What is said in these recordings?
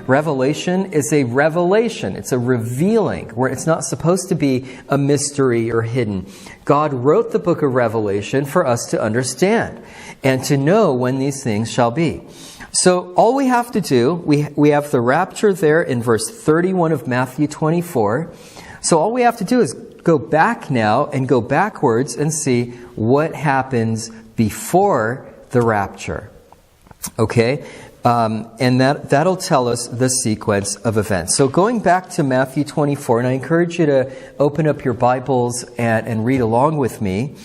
Revelation is a revelation. It's a revealing, where it's not supposed to be a mystery or hidden. God wrote the book of Revelation for us to understand and to know when these things shall be. So all we have to do, we have the rapture there in verse 31 of Matthew 24. So all we have to do is go back now and go backwards and see what happens before the rapture. Okay? And that'll tell us the sequence of events. So going back to Matthew 24, and I encourage you to open up your Bibles and read along with me.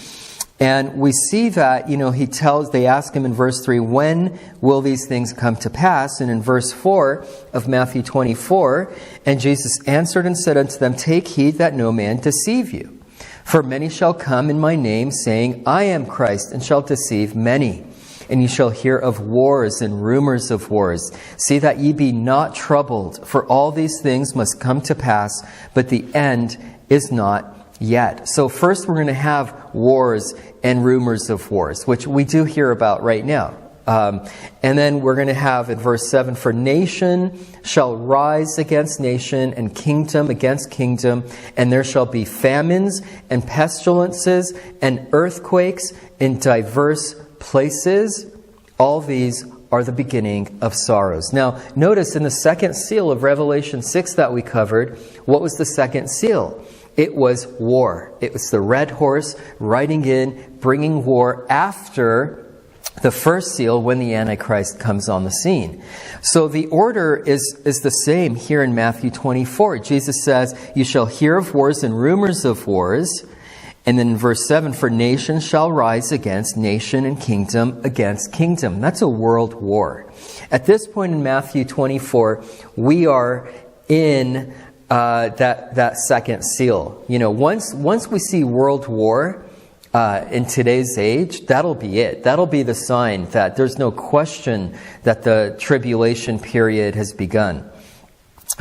And we see that, they ask him in verse 3, when will these things come to pass? And in verse 4 of Matthew 24, and Jesus answered and said unto them, take heed that no man deceive you. For many shall come in my name, saying, I am Christ, and shall deceive many. And ye shall hear of wars and rumors of wars. See that ye be not troubled, for all these things must come to pass, but the end is not yet. So first we're going to have wars and rumors of wars, which we do hear about right now. And then we're going to have in verse 7, for nation shall rise against nation and kingdom against kingdom, and there shall be famines and pestilences and earthquakes in diverse places. All these are the beginning of sorrows. Now, notice in the second seal of Revelation 6 that we covered, what was the second seal? It was war. It was the red horse riding in, bringing war after the first seal when the Antichrist comes on the scene. So the order is the same here in Matthew 24. Jesus says, you shall hear of wars and rumors of wars. And then in verse 7, for nation shall rise against nation and kingdom against kingdom. That's a world war. At this point in Matthew 24, we are in that second seal. Once we see world war in today's age, that'll be it. That'll be the sign that there's no question that the tribulation period has begun.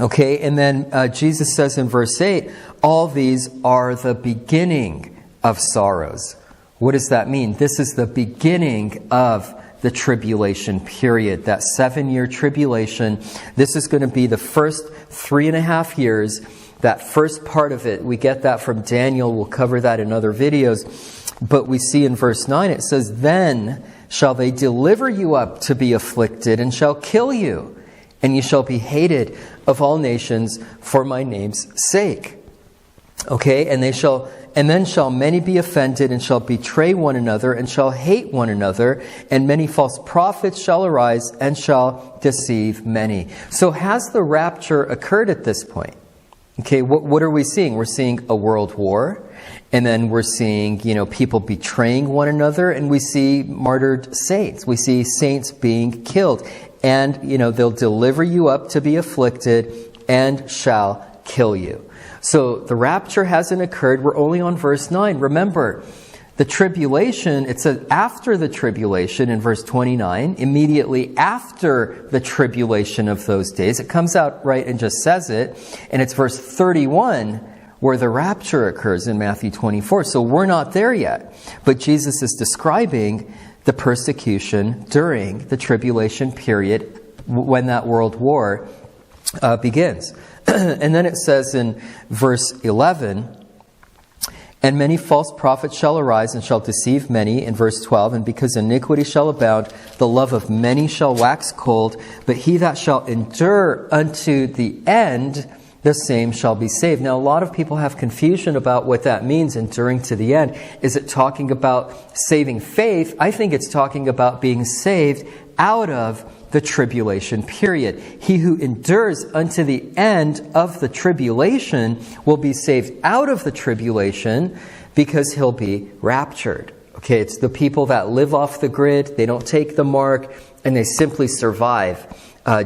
Okay, and then Jesus says in verse 8, all these are the beginning of sorrows. What does that mean? This is the beginning of the tribulation period, that 7-year tribulation. This is going to be the first 3.5 years. That first part of it, we get that from Daniel. We'll cover that in other videos. But we see in verse 9, it says, then shall they deliver you up to be afflicted, and shall kill you, and you shall be hated of all nations for my name's sake. Okay, and then shall many be offended, and shall betray one another, and shall hate one another, and many false prophets shall arise, and shall deceive many. So has the rapture occurred at this point? Okay, what are we seeing? We're seeing a world war, and then we're seeing, people betraying one another, and we see martyred saints. We see saints being killed, and, they'll deliver you up to be afflicted, and shall kill you. So the rapture hasn't occurred. We're only on verse 9. Remember, the tribulation, it says after the tribulation in verse 29, immediately after the tribulation of those days. It comes out right and just says it. And it's verse 31 where the rapture occurs in Matthew 24. So we're not there yet. But Jesus is describing the persecution during the tribulation period when that world war begins. And then it says in verse 11, and many false prophets shall arise and shall deceive many, in verse 12, and because iniquity shall abound, the love of many shall wax cold, but he that shall endure unto the end, the same shall be saved. Now, a lot of people have confusion about what that means, enduring to the end. Is it talking about saving faith? I think it's talking about being saved out of the tribulation period. He who endures unto the end of the tribulation will be saved out of the tribulation because he'll be raptured. Okay, it's the people that live off the grid, they don't take the mark, and they simply survive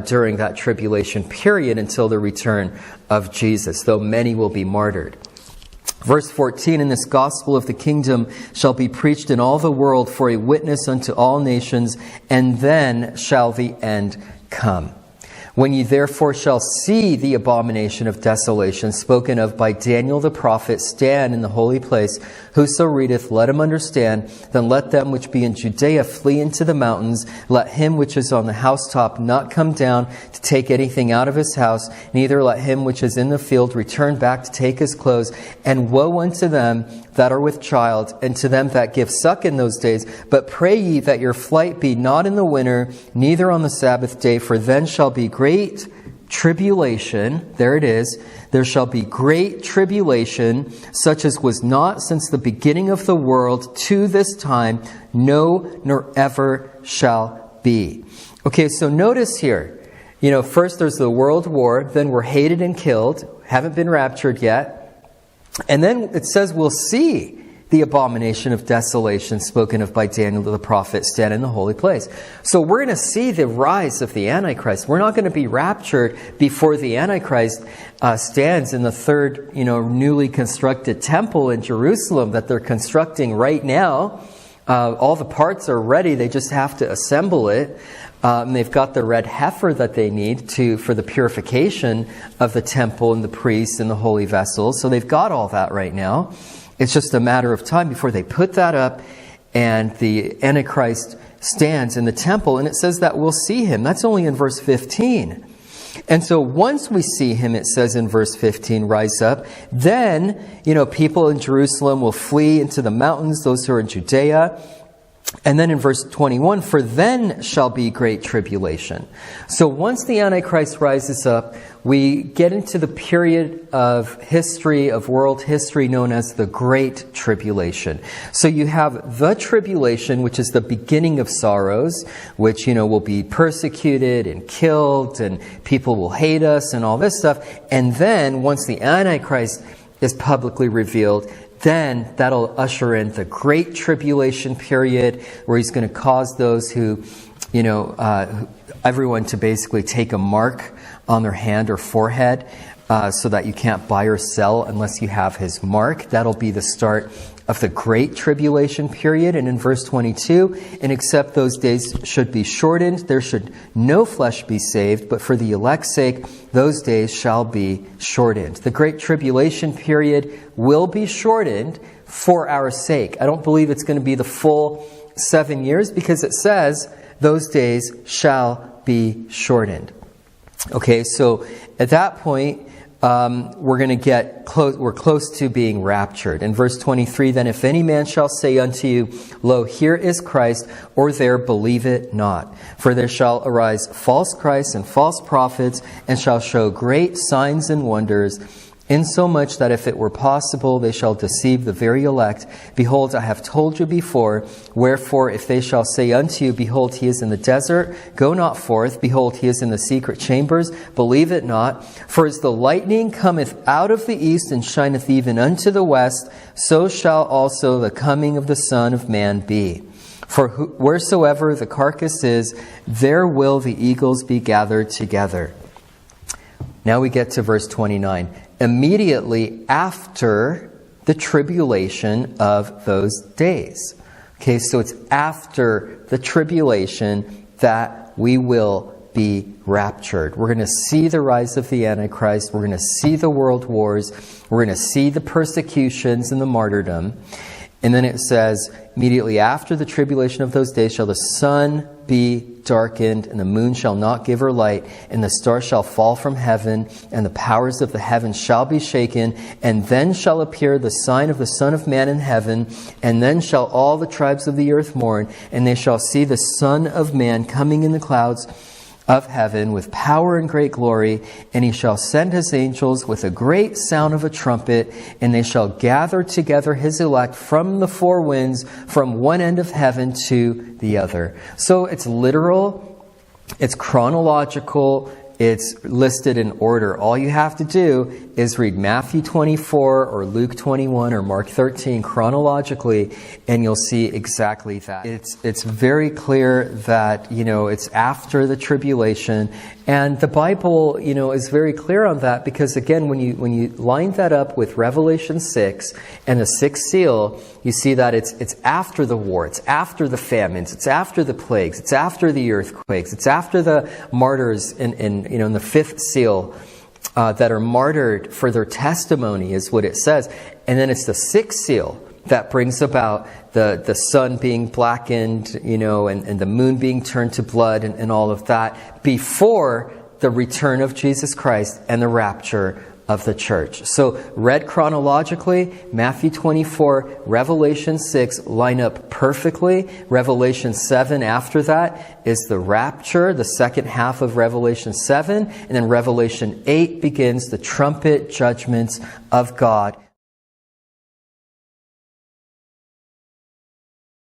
during that tribulation period until the return of Jesus, though many will be martyred. Verse 14, and this gospel of the kingdom shall be preached in all the world for a witness unto all nations, and then shall the end come. When ye therefore shall see the abomination of desolation spoken of by Daniel the prophet stand in the holy place, whoso readeth, let him understand. Then let them which be in Judea flee into the mountains. Let him which is on the housetop not come down to take anything out of his house. Neither let him which is in the field return back to take his clothes. And woe unto them that are with child, and to them that give suck in those days. But pray ye that your flight be not in the winter, neither on the Sabbath day, for then shall be great tribulation. There it is. There shall be great tribulation, such as was not since the beginning of the world to this time, no, nor ever shall be. Okay, so notice here, first there's the world war, then we're hated and killed, haven't been raptured yet. And then it says we'll see the abomination of desolation spoken of by Daniel the prophet stand in the holy place. So we're going to see the rise of the Antichrist. We're not going to be raptured before the Antichrist stands in the third, newly constructed temple in Jerusalem that they're constructing right now. All the parts are ready. They just have to assemble it. And they've got the red heifer that they need for the purification of the temple and the priests and the holy vessels. So they've got all that right now. It's just a matter of time before they put that up and the Antichrist stands in the temple. And it says that we'll see him. That's only in verse 15. And so once we see him, it says in verse 15, rise up, then, people in Jerusalem will flee into the mountains, those who are in Judea. And then in verse 21, for then shall be great tribulation. So once the Antichrist rises up, we get into the period of history, of world history, known as the Great Tribulation. So you have the tribulation, which is the beginning of sorrows, which, will be persecuted and killed, and people will hate us and all this stuff. And then once the Antichrist is publicly revealed, then that'll usher in the Great Tribulation period, where he's going to cause those who, everyone to basically take a mark on their hand or forehead, so that you can't buy or sell unless you have his mark. That'll be the start of the Great Tribulation period. And in verse 22, and except those days should be shortened, there should no flesh be saved, but for the elect's sake, those days shall be shortened. The Great Tribulation period will be shortened for our sake. I don't believe it's going to be the full 7 years, because it says those days shall be shortened. Okay, so at that point, we're going to get close. We're close to being raptured. In verse 23, then if any man shall say unto you, lo, here is Christ, or there, believe it not. For there shall arise false Christs and false prophets, and shall show great signs and wonders, insomuch that if it were possible, they shall deceive the very elect. Behold, I have told you before. Wherefore, if they shall say unto you, behold, he is in the desert, go not forth. Behold, he is in the secret chambers, believe it not. For as the lightning cometh out of the east and shineth even unto the west, so shall also the coming of the Son of Man be. For wheresoever the carcass is, there will the eagles be gathered together. Now we get to verse 29. Immediately after the tribulation of those days. Okay, so it's after the tribulation that we will be raptured. We're going to see the rise of the Antichrist. We're going to see the world wars. We're going to see the persecutions and the martyrdom. And then it says, immediately after the tribulation of those days shall the sun be darkened, and the moon shall not give her light, and the stars shall fall from heaven, and the powers of the heavens shall be shaken. And then shall appear the sign of the Son of Man in heaven, and then shall all the tribes of the earth mourn, and they shall see the Son of Man coming in the clouds of heaven with power and great glory, and he shall send his angels with a great sound of a trumpet, and they shall gather together his elect from the four winds, from one end of heaven to the other. So it's literal, it's chronological, it's listed in order. All you have to do is read Matthew 24 or Luke 21 or Mark 13 chronologically, and you'll see exactly that. It's very clear that, it's after the tribulation. And the Bible, is very clear on that, because again, when you line that up with Revelation 6 and the sixth seal, you see that it's after the war, it's after the famines, it's after the plagues, it's after the earthquakes, it's after the martyrs and in the fifth seal, that are martyred for their testimony, is what it says. And then it's the sixth seal that brings about the sun being blackened, and the moon being turned to blood and all of that before the return of Jesus Christ and the rapture of the church. So read chronologically, Matthew 24, Revelation 6 line up perfectly. Revelation 7 after that is the rapture, the second half of Revelation 7. And then Revelation 8 begins the trumpet judgments of God.